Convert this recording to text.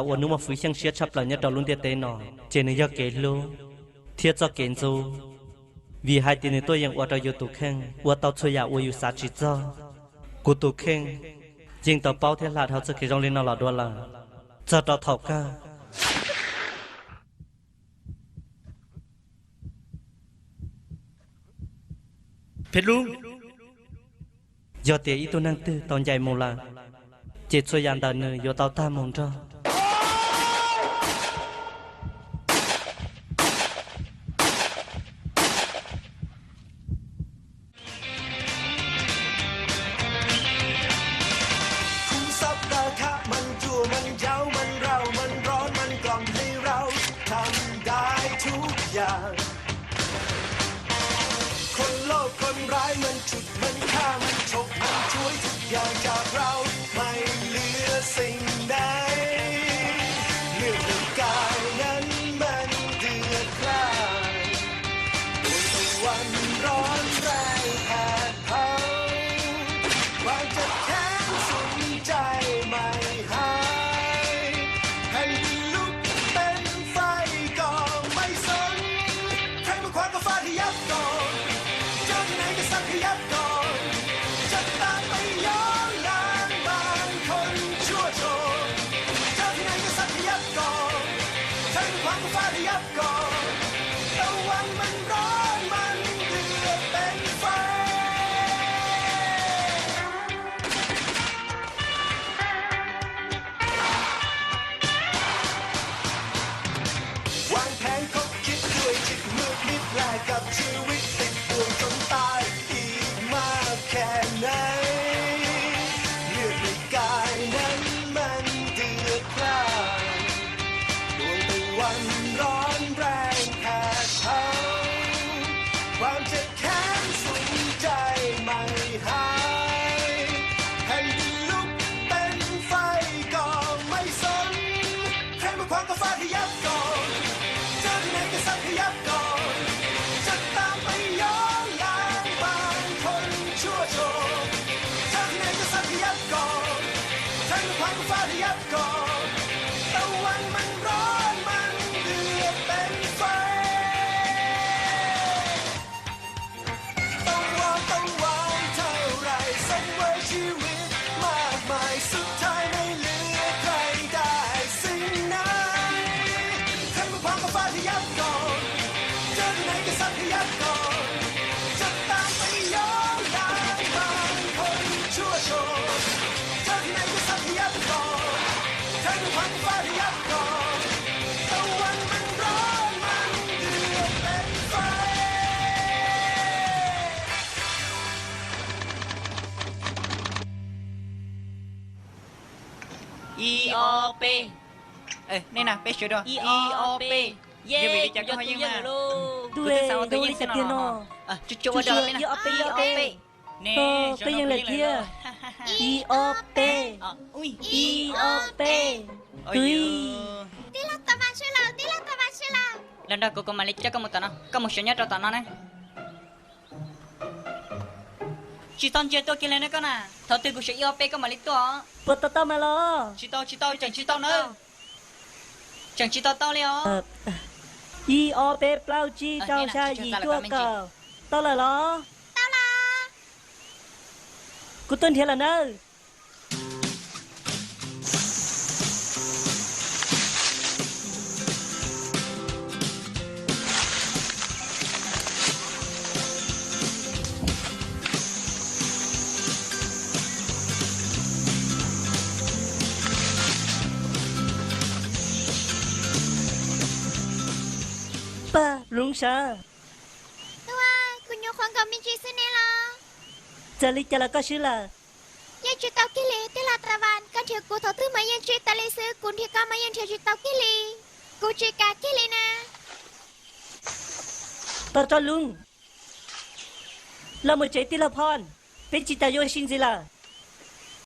วันนู้มาฟื้นช่างเชียชับหลังยัดดอกลุ้นเตียเตนอเจนยาเกลูเทียจอเกนจูvì hai tiền này tôiยังอวดเราอยู่ตุกแข่งอวดเตาช่วยอยากอวดอยู่สาจิตจ้ากูตุกแข่งยิงต่อเป้าเทลาเขาจะเกี่ยงเล่นเอาหลอดด้วยล่ะจะต่อถอกก้าเพชรลุงยอดเตียอีตัวนั่งตื้อตอนใหญ่โมลาเจ็ดช่วยยานดานเนยยอเตาตามองจ้าคนโลภคนร้ายมันฉุดมันฆ่ามันฉกมันช่วยทุกอย่างจากเราไม่เหลือสิ่งใดเรื่องในกายนั้นมันเดือดพล่านดวงตะวันร้อนแรงแผดเผาความเจ็บแค้นสุดใจไม่หายแผ่นดินลุกเป็นไฟก็ไม่สนใครมาขวางก็ฟาดให้ยับก่อนสักยับก่อนจะตามไปย้อนนานบางคนชั่วโชว์เจอที่ไหนก็สักยับก่อนใช้ความก็ฟาดยับก่อนตะวันมันร้อนมันเดือดเป็นไฟวางแผนคบคิดด้วยจิตมืดมิดแลกกับชีวิตติดบ่วงจนตายแค่ไหนเลือดในกายนั้นมันเดือดพล่านดวงตะวันร้อนแรงแผดเผาความเจ็บแค้นสุดใจไม่หายแผ่นดินลุกเป็นไฟก็ไม่สนใครมาขวางก็ฟาดให้ยับก่อนเจอที่ไหนก็สักให้ยับก่อนจะตามไปย้อนล้างบางคนชั่วโชว์เจอที่ไหนก็สักยับก่อนใช้ความก็ฟาดยับก่อนตะวันมันร้อนมันเดือดเป็นไฟต้องวางเท่าไรสังเวยชีวิตมากมายสุดท้ายไม่เหลือใครได้สิ่งไหนใครมาขวางก็ฟาดยับก่อนเจอที่ไหนก็สักยับก่อนจะตามไปย้อนล้างบางคนชั่วโชว์เจอที่ไหนก็สักยับก่อนใช้ความฟาดยับก่อนตะวันมันร้อนมันเดือดเป็นไฟEOP นี่นะเป๊ะช่วยด้วย EOP เย้ อย่าไปจับเขายังมา ด้วยจะเตียนอ จุ๊บๆเดินเลยนะ EOP นี่ ก็ยังเหลือเทีย EOP EOP ตุ้ย Tila tabashula Landa koko malik jaga mutana kamu shanya to tana ne Chiton je to kilene kana thate gu she EOP ka malik to ปตตมาลอ Chito chẳng chito nữa Chẳng chito to leo EOP เปล่าจีเจ้าชายยีจั่วเก่าตอละลอ Tao là กูต้นเทียละเนอป้าลุงชา Tuaคุณอยู่ควงกับมินจีซิเนลา จะลิจละก็ชื่อละ ยังจุดเตากิเลติลาตราวันกันเถียกูทอตื้อมายังจุดตะเลซื้อกุนเถียกามายังเถียจุดเตากิเลกูจุดกากิเลนะ ตอจอลุงเราหมดใจติละพรเป็นจิตาโยชินจิละ